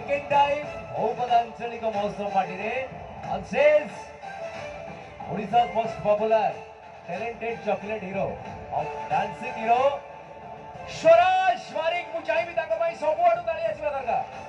second time औपदांचलिक महोत्सव party रे अनसेस Odisha most popular talented chocolate hero of dancing hero Swaraj Barik मु चाहि भी ताको भाई सब आडू ताली आसीबा दरकार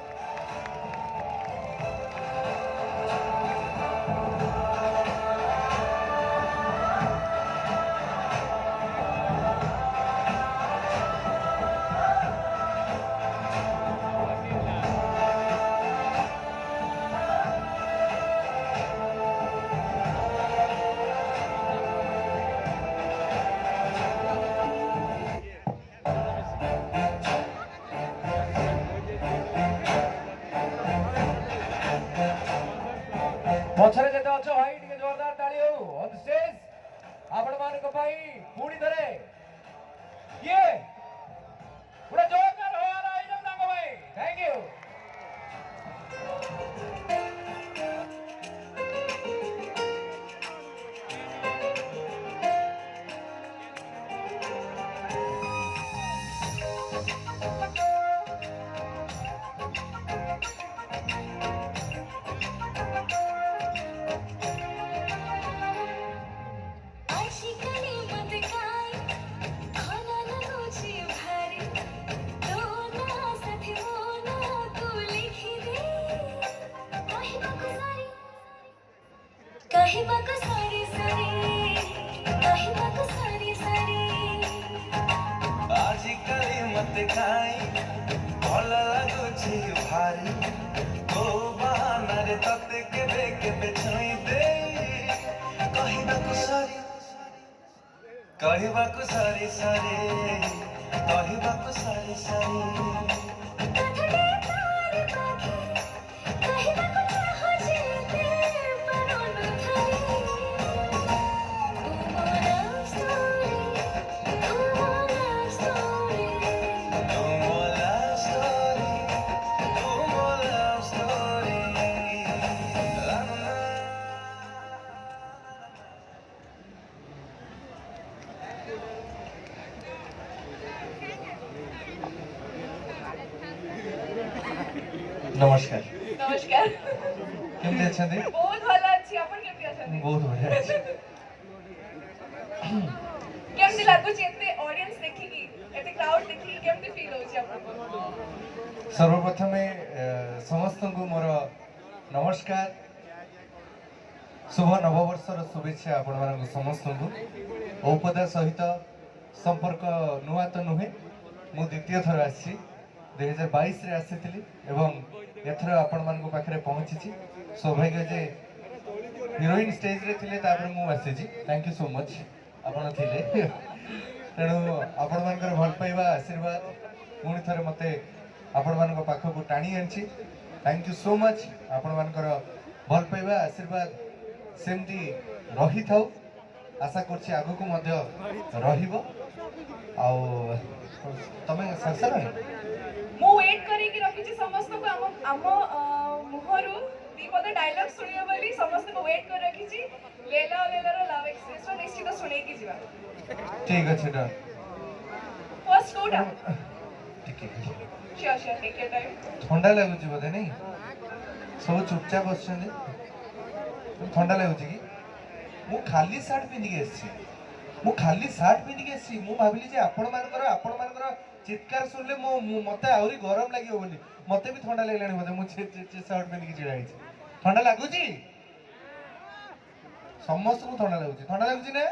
पछरे जेते अछ भाई टिके जोरदार ताली हो ऑन स्टेज आपण मान को भाई पूरी धरे ये पूरा जोरदार हो आ रहा है जब ताको भाई थैंक यू भल लगुची भारी ओ बहानारे तते केबे केबे छुई दे कहबाकु सरी कहबाकु सरी सरी कहबाकु सरी सरी नमस्कार नमस्कार केमते अछंती बहुत भला अछि अपन केमते अछंती बहुत बढ़िया अछि केमते लागु छै एते ऑडियंस देखि की एते क्राउड देखि केमते फील होछि आपको सर्वप्रथम समस्त को मोर नमस्कार शुभ नववर्षर शुभेच्छा आपण मान समस्त को औपदा सहित संपर्क नुआ तो नुहे मु द्वितीय थर आसी 2022 रे आसीथिली एवं एथर आपण मान को पाखरे पहुंची सौभाग्य जे हीरोइन स्टेज रे थिले तापर मु आसीची थैंक यू सो मच आपण थिले तेणु आपण मान कर भल पाइबा आशीर्वाद पुणी थरे मते आपण मान को पाख को टाणी आनची थैंक यू सो मच आपण मान कर भल पाइबा आशीर्वाद सेमती रही थाउ आशा करछि आगु को मध्य रहिबो आ तमे सरसरा मु वेट करी कि रखी छी समस्त को हम मुहरु दीपद डायलॉग सुनियो बोली समस्त को वेट कर रखी छी लेला लेला रो लव एक्सप्रेस रो निश्चित सुने की जीवा ठीक अछि डन फर्स्ट कोडा ठीक है sure sure take your time ठंडा लागु छी बदे नहीं सब चुपचाप बसछन ठंडा लागु छी कि मु खाली शर्ट पिंदी के छी मु खाली शर्ट पिंदी के छी मु भाबिली जे आपण मानकर चित्कार सुनले मो मते आउरी गरम लागियो बोली मते भी ठंडा लागलानी बदे मु शर्ट पिंदी के चिड़ाई छी ठंडा लागु छी समस्त को ठंडा लागु छी ना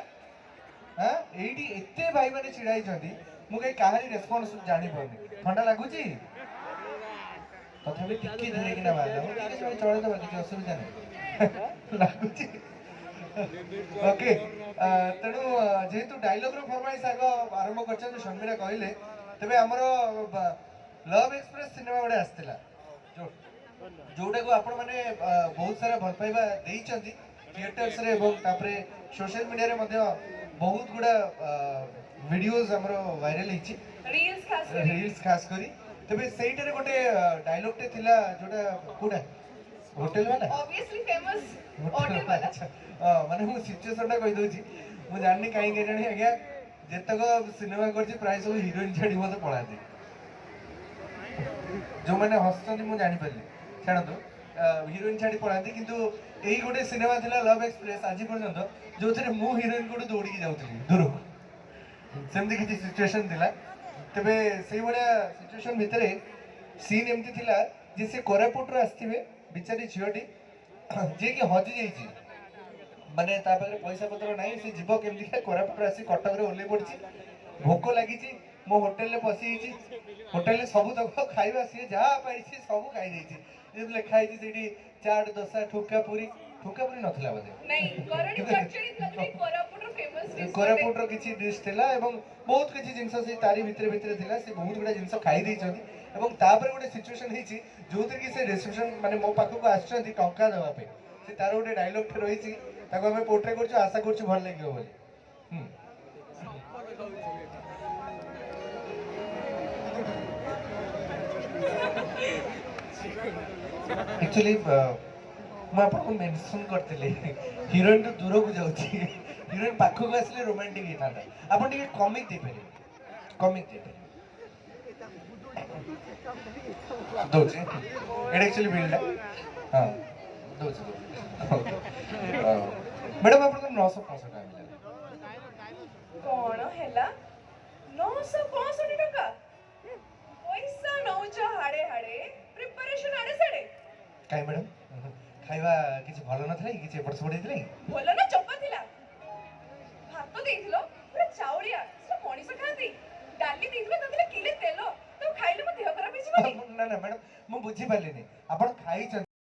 हां एडी एते भाई माने चिड़ाई छथि मु कई काहरी रेस्पोंस जानि पड़नी ठंडा लागु छी तथापि टिके धीरे किना बाला हो ठीक है चले तो बाकी असुविधा नहीं लागु छी ओके तेणु जेहेतु डायलॉग रो फरमाइश आग आरंभ करछन शर्मिला कहले तबे हमरो लव एक्सप्रेस सिनेमा गोटे आसला जोटा को आपण माने बहुत सारा भल पाइबा देइचंती थिएटर्स रे एवं तापरे सोशल मीडिया रे मध्य बहुत गुडा वीडियोस हमरो वायरल हिची रील्स खास करी तबे सेइटरे गोटे डायलॉग टे थिला जोटा कोडा होटल वाला ऑब्वियसली फेमस होटल वाला माने मु सिचुएशन टा कहि दोची मु जाननी काई के जानी आज्ञा जेतक सिनेमा करछि प्राय सब हीरोइन छाडी मते पळा दे जो माने हसतनी मु जानि परली ଛାଡ଼ନ୍ତୁ ହିରୋଇନ୍ ଛାଡ଼ି ପଳାନ୍ତି କିନ୍ତୁ ଏଇ ଗୋଟେ ସିନେମା ଥିଲା ଲଭ୍ ଏକ୍ସପ୍ରେସ୍ ଆଜି ପର୍ଯ୍ୟନ୍ତ ଯୋଉଥିରେ ମୁଁ ହିରୋଇନ୍ କୋଠୁ ଦୌଡ଼ିକି ଯାଉଥିଲି ଦୂରକୁ ସେମିତି କିଛି ସିଚୁଏସନ୍ ଥିଲା ତେବେ ସେଇଭଳିଆ ସିଚୁଏସନ୍ ଭିତରେ ସିନ୍ ଏମିତି ଥିଲା ଯେ ସେ କୋରାପୁଟରୁ ଆସିଥିବେ ବିଚାରୀ ଝିଅଟି ଯିଏକି ହଜି ଯାଇଛି ମାନେ ତା ପାଖରେ ପଇସା ପତ୍ର ନାହିଁ ସେ ଯିବ କେମିତି କୋରାପୁଟରୁ ଆସି କଟକରେ ଓହ୍ଲେଇ ପଡ଼ିଛି ଭୋକ ଲାଗିଛି ମୋ ହୋଟେଲରେ ପଶିଯାଇଛି ହୋଟେଲରେ ସବୁ ତକ ଖାଇବା ସିଏ ଯାହା ପାଇଛି ସବୁ ଖାଇଦେଇଛି ଯେମିତି ଲେଖା ହେଇଛି ସେଇଠି ଚାଟ୍ ଦୋସା ଠୁକା ପୁରୀ ନଥିଲା ବୋଧେ नहीं करणी चटणी ଥିଲା ଯୋଉଟା କୋରାପୁଟର ଫେମସ୍ ଡିଶ୍ କୋରାପୁଟର କିଛି ଡିଶ୍ ଥିଲା ଏବଂ ବହୁତ କିଛି ଜିନିଷ ସେ ତାରି ଭିତରେ ଥିଲା ସେ ବହୁତ ଗୁଡ଼ା ଜିନିଷ ଖାଇ ଦେଇଛନ୍ତି ଏବଂ ତାପରେ ଗୋଟେ ସିଚୁଏସନ୍ ହେଇଛି ଯୋଉଥିରେ କି ସେ ରିସେପସନ୍ ମାନେ ମୋ ପାଖକୁ ଆସିଛନ୍ତି ଟଙ୍କା ଦେବା ପାଇଁ ସେ ତାର ଗୋଟେ ଡାଇଲଗ୍ଟେ ରହିଛି ତାକୁ ଆମେ ପୋର୍ଟ୍ରେ କରୁଛୁ ଆଶା କରୁଛୁ ଭଲ ଲାଗିବ ବୋଲି एक्चुअली ମୁଁ ଆପଣଙ୍କୁ ମେନସନ୍ କରିଥିଲି ହିରୋଇନ୍ଠୁ ଦୂରକୁ ଯାଉଛି ହିରୋଇନ୍ ପାଖକୁ ଆସିଲେ ରୋମାଣ୍ଟିକ୍ ହେଇଥାନ୍ତା ଆପଣ ଟିକେ କମିକ୍ ଦେଇପାରିବେ ଦଉଛି ଏଇଟା ଆକ୍ଚୁଆଲି ବିଲ୍ଟା ହଁ ଦଉଛି ମ୍ୟାଡ଼ାମ୍ ଆପଣଙ୍କର 965 ଟଙ୍କା ମିଳିଲା କଣ ହେଲା 965 ଟଙ୍କା ପଇସା ନଉଛ ହାଡେ ହାଡେ ପ୍ରିପାରେସନ ଆଡେ ସାଡେ କାହିଁ ମ୍ୟାଡ଼ାମ୍ ଖାଇବା କିଛି ଭଲ ନଥିଲା କି କିଛି ଏପଟ ସେପଟ ହେଇଥିଲା କି ଭଲ ନା ଚପା ଥିଲା ଭାତ ଦେଇଥିଲ ପୁରା ଚାଉଳିଆ ସେଟା ମଣିଷ ଖାଆନ୍ତି ଡାଲି ଦେଇଥିଲ ତା ଦେହରେ କିଲେ ତେଲ ତାକୁ ଖାଇଲେ ମୋ ଦେହ ଖରାପ ହେଇଯିବନି ନା ମ୍ୟାଡ଼ାମ୍ ମୁଁ ବୁଝିପାରିଲିନି ଆପଣ ଖାଇଛନ୍ତି